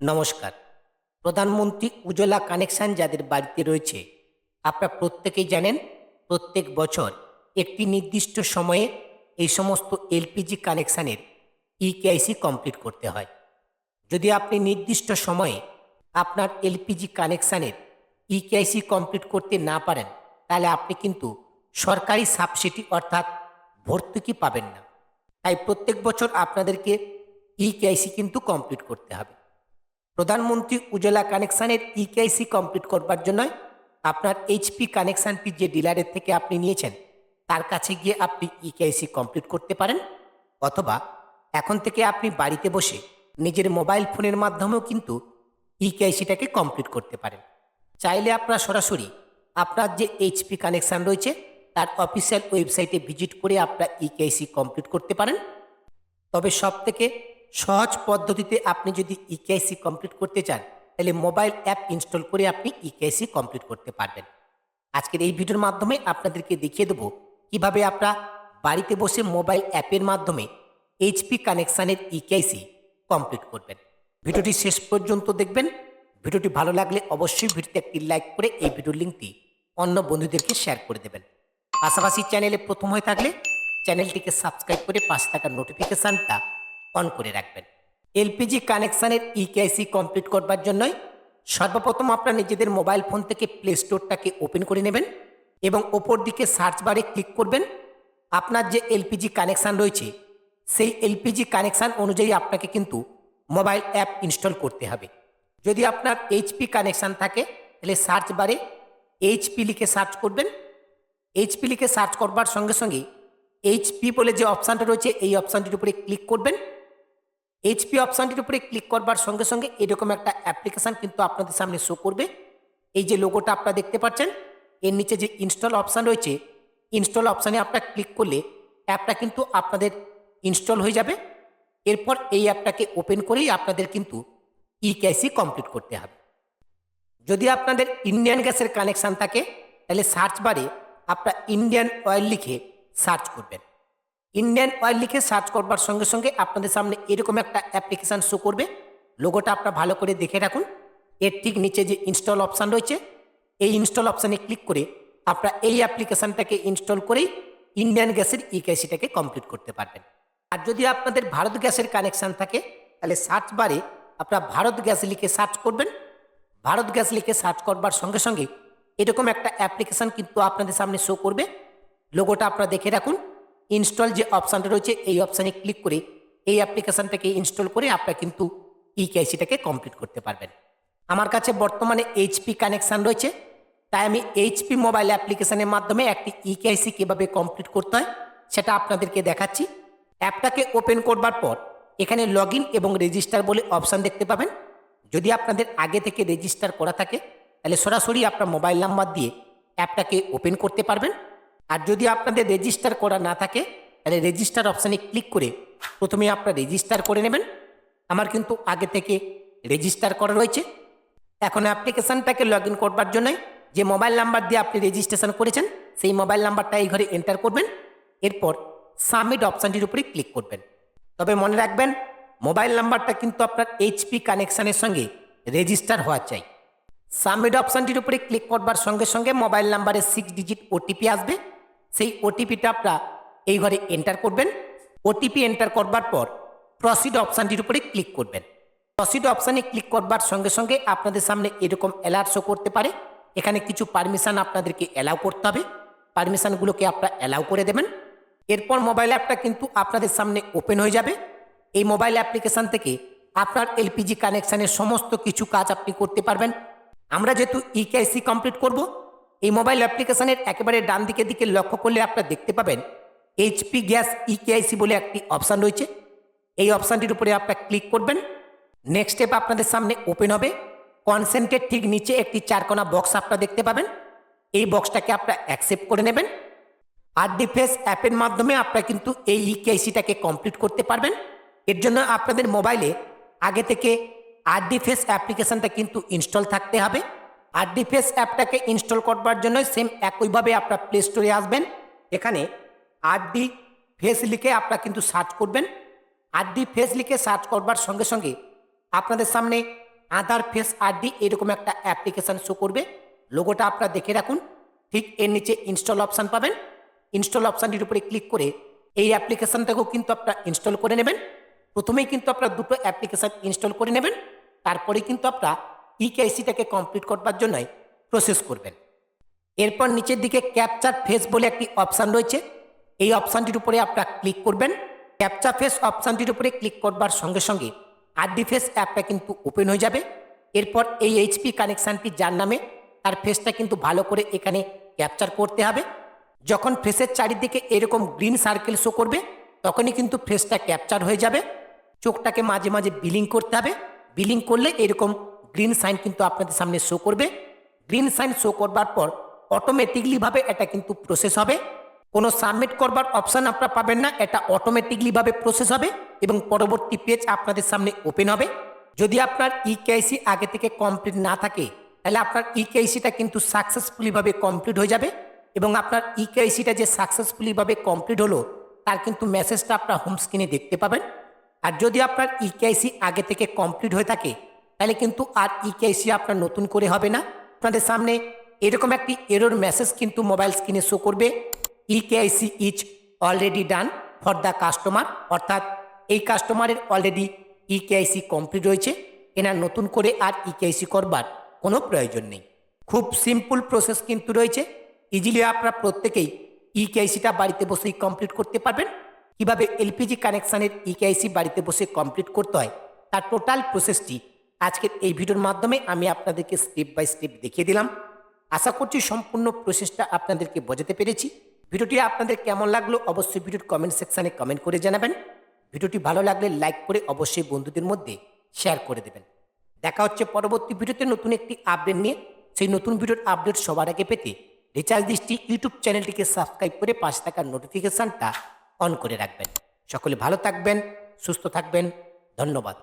নমস্কার। প্রধানমন্ত্রী উজ্জ্বলা কানেকশন যাদের বাড়িতে রয়েছে, আপনারা প্রত্যেকেই জানেন প্রত্যেক বছর একটি নির্দিষ্ট সময়ে এই সমস্ত এলপিজি কানেকশানের ইকেআইসি কমপ্লিট করতে হয়। যদি আপনি নির্দিষ্ট সময়ে আপনার এলপিজি কানেকশানের ইকেআইসি কমপ্লিট করতে না পারেন, তাহলে আপনি কিন্তু সরকারি সাবসিডি অর্থাৎ ভর্তুকি পাবেন না। তাই প্রত্যেক বছর আপনাদেরকে ইকেআইসি কিন্তু কমপ্লিট করতে হবে। প্রধানমন্ত্রী উজ্জ্বলা কানেকশানের ইকেআইসি কমপ্লিট করবার জন্য আপনার এইচপি কানেকশানটি যে ডিলারের থেকে আপনি নিয়েছেন তার কাছে গিয়ে আপনি ইকেআইসি কমপ্লিট করতে পারেন, অথবা এখন থেকে আপনি বাড়িতে বসে নিজের মোবাইল ফোনের মাধ্যমেও কিন্তু ইকেআইসিটাকে কমপ্লিট করতে পারেন। চাইলে আপনারা সরাসরি আপনার যে এইচপি কানেকশান রয়েছে তার অফিসিয়াল ওয়েবসাইটে ভিজিট করে আপনার ইকেআইসি কমপ্লিট করতে পারেন। তবে সবথেকে সহজ পদ্ধতিতে আপনি যদি ইকেআইসি কমপ্লিট করতে চান, তাহলে মোবাইল অ্যাপ ইনস্টল করে আপনি ইকেআইসি কমপ্লিট করতে পারবেন। আজকের এই ভিডিওর মাধ্যমে আপনাদেরকে দেখিয়ে দেবো কিভাবে আপনারা বাড়িতে বসে মোবাইল অ্যাপের মাধ্যমে এইচপি কানেকশানের ইকেআইসি কমপ্লিট করবেন। ভিডিওটি শেষ পর্যন্ত দেখবেন। ভিডিওটি ভালো লাগলে অবশ্যই ভিডিওতে একটি লাইক করে এই ভিডিওর লিঙ্কটি অন্য বন্ধুদেরকে শেয়ার করে দেবেন। পাশাপাশি চ্যানেলে প্রথম হয়ে থাকলে চ্যানেলটিকে সাবস্ক্রাইব করে পাশে থাকা নোটিফিকেশানটা অন করে রাখবেন। এলপিজি কানেকশানের ইকেআইসি কমপ্লিট করবার জন্যই সর্বপ্রথম আপনারা নিজেদের মোবাইল ফোন থেকে প্লে স্টোরটাকে ওপেন করে নেবেন এবং ওপর দিকে সার্চ বারে ক্লিক করবেন। আপনার যে এলপিজি কানেকশান রয়েছে সেই এলপিজি কানেকশান অনুযায়ী আপনাকে কিন্তু মোবাইল অ্যাপ ইনস্টল করতে হবে। যদি আপনার এইচপি কানেকশান থাকে তাহলে সার্চ বারে এইচপি লিখে সার্চ করবেন। এইচপি লিখে সার্চ করবার সঙ্গে সঙ্গে এইচপি বলে যে অপশানটা রয়েছে এই অপশানটির উপরে ক্লিক করবেন। এইচপি অপশানটির উপরে ক্লিক করবার সঙ্গে সঙ্গে এরকম একটা অ্যাপ্লিকেশান কিন্তু আপনাদের সামনে শো করবে। এই যে লোগোটা আপনারা দেখতে পাচ্ছেন, এর নিচে যে ইনস্টল অপশান রয়েছে, ইনস্টল অপশানে আপনারা ক্লিক করলে অ্যাপটা কিন্তু আপনাদের ইনস্টল হয়ে যাবে। এরপর এই অ্যাপটাকে ওপেন করেই আপনাদের কিন্তু ইকেআইসি কমপ্লিট করতে হবে। যদি আপনাদের ইন্ডিয়ান গ্যাসের কানেকশান থাকে তাহলে সার্চ বারে আপনারা ইন্ডিয়ান অয়েল লিখে সার্চ করবেন। ইন্ডিয়ান অয়েল লিখে সার্চ করবার সঙ্গে সঙ্গে আপনাদের সামনে এরকম একটা অ্যাপ্লিকেশান শো করবে। লোগোটা আপনারা ভালো করে দেখে রাখুন। এর ঠিক নিচে যে ইনস্টল অপশান রয়েছে এই ইনস্টল অপশানে ক্লিক করে আপনারা এই অ্যাপ্লিকেশানটাকে ইনস্টল করেই ইন্ডিয়ান গ্যাসের ইকেআইসিটাকে কমপ্লিট করতে পারবেন। আর যদি আপনাদের ভারত গ্যাসের কানেকশান থাকে তাহলে সার্চ বারে আপনারা ভারত গ্যাস লিখে সার্চ করবেন। ভারত গ্যাস লিখে সার্চ করবার সঙ্গে সঙ্গে এরকম একটা অ্যাপ্লিকেশান কিন্তু আপনাদের সামনে শো করবে। লোগোটা আপনারা দেখে রাখুন। ইনস্টল যে অপশানটা রয়েছে এই অপশানে ক্লিক করে এই অ্যাপ্লিকেশানটাকে ইনস্টল করে আপনারা কিন্তু ইকেআইসিটাকে কমপ্লিট করতে পারবেন। আমার কাছে বর্তমানে এইচপি কানেকশান রয়েছে, তাই আমি এইচপি মোবাইল অ্যাপ্লিকেশানের মাধ্যমে একটি ইকেআইসি কীভাবে কমপ্লিট করতে হয় সেটা আপনাদেরকে দেখাচ্ছি। অ্যাপটাকে ওপেন করবার পর এখানে লগ ইন এবং রেজিস্টার বলে অপশান দেখতে পাবেন। যদি আপনাদের আগে থেকে রেজিস্টার করা থাকে তাহলে সরাসরি আপনার মোবাইল নাম্বার দিয়ে অ্যাপটাকে ওপেন করতে পারবেন। আর যদি আপনাদের রেজিস্টার করা না থাকে তাহলে রেজিস্টার অপশানে ক্লিক করে প্রথমে আপনারা রেজিস্টার করে নেবেন। আমার কিন্তু আগে থেকে রেজিস্টার করা রয়েছে। এখন অ্যাপ্লিকেশানটাকে লগ ইন করবার জন্য যে মোবাইল নাম্বার দিয়ে আপনি রেজিস্ট্রেশন করেছেন সেই মোবাইল নাম্বারটা এই ঘরে এন্টার করবেন। এরপর সাবমিট অপশানটির উপরে ক্লিক করবেন। তবে মনে রাখবেন মোবাইল নাম্বারটা কিন্তু আপনার এইচপি কানেকশানের সঙ্গে রেজিস্টার হওয়া চাই। সাবমিট অপশানটির উপরে ক্লিক করবার সঙ্গে সঙ্গে মোবাইল নাম্বারে 6 ডিজিট ওটিপি আসবে। সেই ওটিপিটা আপনারা এই ঘরে এন্টার করবেন। ওটিপি এন্টার করবার পর প্রসিড অপশানটির উপরে ক্লিক করবেন। প্রসিড অপশানে ক্লিক করবার সঙ্গে সঙ্গে আপনাদের সামনে এরকম অ্যালার্ট শো করতে পারে। এখানে কিছু পারমিশন আপনাদেরকে অ্যালাউ করতে হবে। পারমিশনগুলোকে আপনারা অ্যালাউ করে দেবেন। এরপর মোবাইল অ্যাপটা কিন্তু আপনাদের সামনে ওপেন হয়ে যাবে। এই মোবাইল অ্যাপ্লিকেশান থেকে আপনার এলপিজি কানেকশানের সমস্ত কিছু কাজ আপনি করতে পারবেন। আমরা যেহেতু ইকেআইসি কমপ্লিট করব, এই মোবাইল অ্যাপ্লিকেশানের একেবারে ডান দিকে লক্ষ্য করলে আপনারা দেখতে পাবেন এইচপি গ্যাস ইকেআইসি বলে একটি অপশান রয়েছে। এই অপশানটির উপরে আপনারা ক্লিক করবেন। নেক্সট স্টেপ আপনাদের সামনে ওপেন হবে। কনসেন্টের ঠিক নিচে একটি চারকোনা বক্স আপনারা দেখতে পাবেন। এই বক্সটাকে আপনারা অ্যাকসেপ্ট করে নেবেন। আরডিফেস অ্যাপের মাধ্যমে আপনারা কিন্তু এই ইকেআইসিটাকে কমপ্লিট করতে পারবেন। এর জন্য আপনাদের মোবাইলে আগে থেকে আরডিফেস অ্যাপ্লিকেশানটা কিন্তু ইনস্টল থাকতে হবে। আরডিফেস অ্যাপটাকে ইনস্টল করবার জন্য সেম একইভাবে আপনারা প্লে স্টোরে আসবেন। এখানে আরডি ফেস লিখে আপনারা কিন্তু সার্চ করবেন। আরডি ফেস লিখে সার্চ করবার সঙ্গে সঙ্গে আপনাদের সামনে আধার ফেস আইডি এরকম একটা অ্যাপ্লিকেশান শো করবে। লোগোটা আপনারা দেখে রাখুন। ঠিক এর নিচে ইনস্টল অপশান পাবেন। ইনস্টল অপশানটির উপরে ক্লিক করে এই অ্যাপ্লিকেশানটাকেও কিন্তু আপনারা ইনস্টল করে নেবেন। প্রথমেই কিন্তু আপনারা দুটো অ্যাপ্লিকেশান ইনস্টল করে নেবেন, তারপরে কিন্তু আপনারা ইকেআইসিটাকে কমপ্লিট করবার জন্যই প্রসেস করবেন। এরপর নিচের দিকে ক্যাপচার ফেস বলে একটি অপশান রয়েছে, এই অপশানটির উপরে আপনারা ক্লিক করবেন। ক্যাপচার ফেস অপশানটির উপরে ক্লিক করবার সঙ্গে সঙ্গে আরডি ফেস অ্যাপটা কিন্তু ওপেন হয়ে যাবে। এরপর এই এইচপি কানেকশানটি যার নামে, তার ফেসটা কিন্তু ভালো করে এখানে ক্যাপচার করতে হবে। যখন ফেসের চারিদিকে এরকম গ্রিন সার্কেল শো করবে তখনই কিন্তু ফেসটা ক্যাপচার হয়ে যাবে। চোখটাকে মাঝে মাঝে বিলিং করতে হবে। বিলিং করলে এরকম গ্রিন সাইন কিন্তু আপনাদের সামনে শো করবে। গ্রিন সাইন শো করবার পর অটোমেটিকলিভাবে এটা কিন্তু প্রসেস হবে। কোনো সাবমিট করবার অপশান আপনারা পাবেন না, এটা অটোমেটিকলিভাবে প্রসেস হবে এবং পরবর্তী পেজ আপনাদের সামনে ওপেন হবে। যদি আপনার ইকেআইসি আগে থেকে কমপ্লিট না থাকে তাহলে আপনার ইকেআইসিটা কিন্তু সাকসেসফুলিভাবে কমপ্লিট হয়ে যাবে এবং আপনার ইকেআইসিটা যে সাকসেসফুলিভাবে কমপ্লিট হলো তার কিন্তু মেসেজটা আপনার হোম স্ক্রিনে দেখতে পাবেন। আর যদি আপনার ইকেআইসি আগে থেকে কমপ্লিট হয়ে থাকে তাহলে কিন্তু আর ইকেআইসি আপনার নতুন করে হবে না। আপনাদের সামনে এরকম একটি এরর মেসেজ কিন্তু মোবাইল স্ক্রিনে শো করবে, eKYC is already done for the customer, অর্থাৎ এই কাস্টমারের অলরেডি ইকেআইসি কমপ্লিট রয়েছে, এনার নতুন করে আর ইকেআইসি করবার কোনো প্রয়োজন নেই। খুব সিম্পল প্রসেস কিন্তু রয়েছে, ইজিলি আপনারা প্রত্যেকেই ইকেআইসিটা বাড়িতে বসেই কমপ্লিট করতে পারবেন। কিভাবে এলপিজি কানেকশানের ইকেআইসি বাড়িতে বসে কমপ্লিট করতে হয় তার টোটাল প্রসেসটি আজকের এই ভিডিওর মাধ্যমে আমি আপনাদেরকে স্টেপ বাই স্টেপ দেখিয়ে দিলাম। আশা করছি সম্পূর্ণ প্রসেসটা আপনাদেরকে বোঝাতে পেরেছি। ভিডিওটি আপনাদের কেমন লাগলো অবশ্যই ভিডিওর কমেন্ট সেকশানে কমেন্ট করে জানাবেন। ভিডিওটি ভালো লাগলে লাইক করে অবশ্যই বন্ধুদের মধ্যে শেয়ার করে দেবেন। দেখা হচ্ছে পরবর্তী ভিডিওতে নতুন একটি আপডেট নিয়ে। সেই নতুন ভিডিওর আপডেট সবার আগে পেতে রিচার্জ দৃষ্টি ইউটিউব চ্যানেলটিকে সাবস্ক্রাইব করে পাশে থাকা নোটিফিকেশানটা অন করে রাখবেন। সকলে ভালো থাকবেন, সুস্থ থাকবেন। ধন্যবাদ।